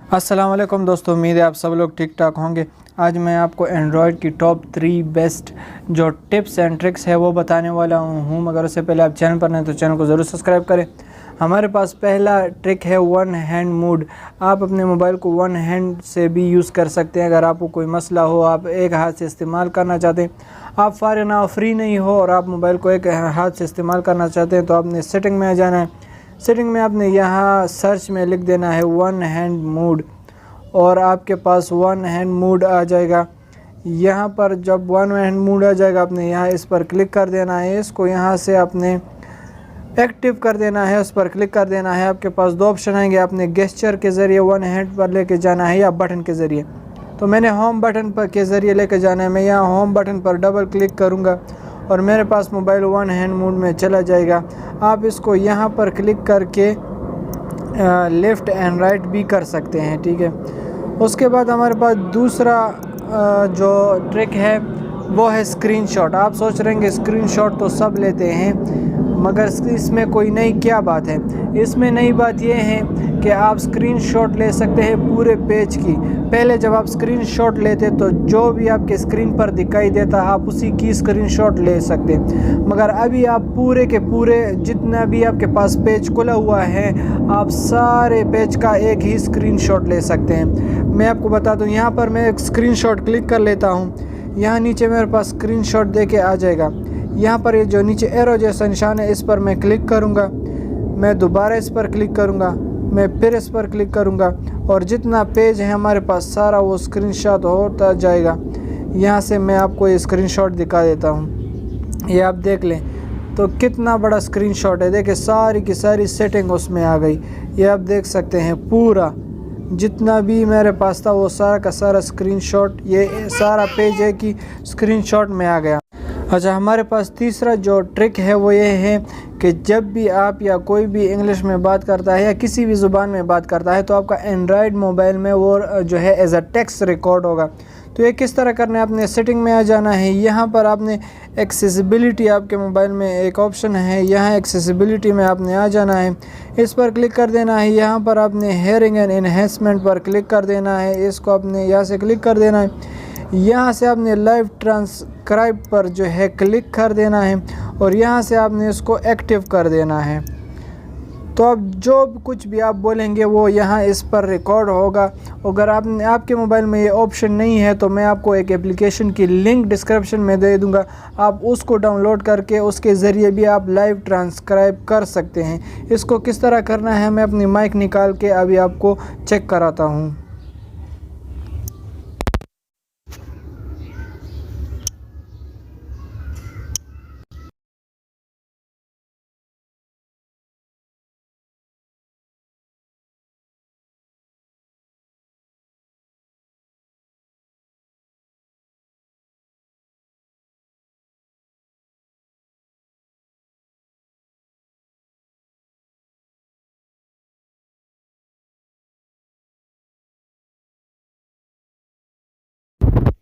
अस्सलाम वालेकुम दोस्तों, उम्मीद है आप सब लोग ठीक ठाक होंगे। आज मैं आपको एंड्रॉयड की टॉप 3 बेस्ट जो टिप्स एंड ट्रिक्स है वो बताने वाला हूँ। मगर उससे पहले आप चैनल पर नए तो चैनल को ज़रूर सब्सक्राइब करें। हमारे पास पहला ट्रिक है वन हैंड मोड। आप अपने मोबाइल को वन हैंड से भी यूज़ कर सकते हैं। अगर आपको कोई मसला हो, आप एक हाथ से इस्तेमाल करना चाहते हैं, आप फारिग ना फ्री नहीं हो और आप मोबाइल को एक हाथ से इस्तेमाल करना चाहते हैं, तो आपने सेटिंग में आ जाना है। सेटिंग में आपने यहाँ सर्च में लिख देना है वन हैंड मोड और आपके पास वन हैंड मोड आ जाएगा। यहाँ पर जब वन हैंड मोड आ जाएगा, आपने यहाँ इस पर क्लिक कर देना है। इसको यहाँ से आपने एक्टिव कर देना है, उस पर क्लिक कर देना है। आपके पास दो ऑप्शन आएंगे, आपने गेस्चर के ज़रिए वन हैंड पर लेके जाना है या बटन के ज़रिए। तो मैंने होम बटन पर के ज़रिए लेके जाना है। मैं यहाँ होम बटन पर डबल क्लिक करूँगा और मेरे पास मोबाइल वन हैंड मोड में चला जाएगा। आप इसको यहाँ पर क्लिक करके लेफ़्ट एंड राइट भी कर सकते हैं, ठीक है। उसके बाद हमारे पास दूसरा जो ट्रिक है वो है स्क्रीनशॉट। आप सोच रहे हैं स्क्रीनशॉट तो सब लेते हैं, मगर इसमें कोई नई क्या बात है। इसमें नई बात यह है कि आप स्क्रीनशॉट ले सकते हैं पूरे पेज की। पहले जब आप स्क्रीनशॉट लेते तो जो भी आपके स्क्रीन पर दिखाई देता आप उसी की स्क्रीनशॉट ले सकते, मगर अभी आप पूरे के पूरे जितना भी आपके पास पेज खुला हुआ है, आप सारे पेज का एक ही स्क्रीनशॉट ले सकते हैं। मैं आपको बता दूं, यहाँ पर मैं एक स्क्रीनशॉट क्लिक कर लेता हूँ। यहाँ नीचे मेरे पास स्क्रीनशॉट दे के आ जाएगा। यहाँ पर ये जो नीचे एरो जैसा निशान है, इस पर मैं क्लिक करूँगा। मैं दोबारा इस पर क्लिक करूँगा, मैं फिर इस पर क्लिक करूँगा और जितना पेज है हमारे पास सारा वो स्क्रीनशॉट होता जाएगा। यहाँ से मैं आपको ये स्क्रीनशॉट दिखा देता हूँ। ये आप देख लें तो कितना बड़ा स्क्रीनशॉट है। देखिए सारी की सारी सेटिंग उसमें आ गई। ये आप देख सकते हैं पूरा जितना भी मेरे पास था वो सारा का सारा स्क्रीनशॉट, ये सारा पेज है कि स्क्रीनशॉट में आ गया। अच्छा, हमारे पास तीसरा जो ट्रिक है वो ये है कि जब भी आप या कोई भी इंग्लिश में बात करता है या किसी भी ज़ुबान में बात करता है तो आपका एंड्रॉयड मोबाइल में वो जो है एज अ टेक्स्ट रिकॉर्ड होगा। तो ये किस तरह करना है, आपने सेटिंग में आ जाना है। यहाँ पर आपने एक्सेसिबिलिटी, आपके मोबाइल में एक ऑप्शन है, यहाँ एक्सेसिबिलिटी में आपने आ जाना है। इस पर क्लिक कर देना है। यहाँ पर आपने हेयरिंग एंड एनहेंसमेंट पर क्लिक कर देना है। इसको आपने यहाँ से क्लिक कर देना है। यहाँ से आपने लाइव ट्रांसक्राइब पर जो है क्लिक कर देना है और यहाँ से आपने इसको एक्टिव कर देना है। तो अब जो कुछ भी आप बोलेंगे वो यहाँ इस पर रिकॉर्ड होगा। अगर आपके मोबाइल में ये ऑप्शन नहीं है तो मैं आपको एक एप्लीकेशन की लिंक डिस्क्रिप्शन में दे दूँगा। आप उसको डाउनलोड करके उसके ज़रिए भी आप लाइव ट्रांसक्राइब कर सकते हैं। इसको किस तरह करना है मैं अपनी माइक निकाल के अभी आपको चेक कराता हूँ।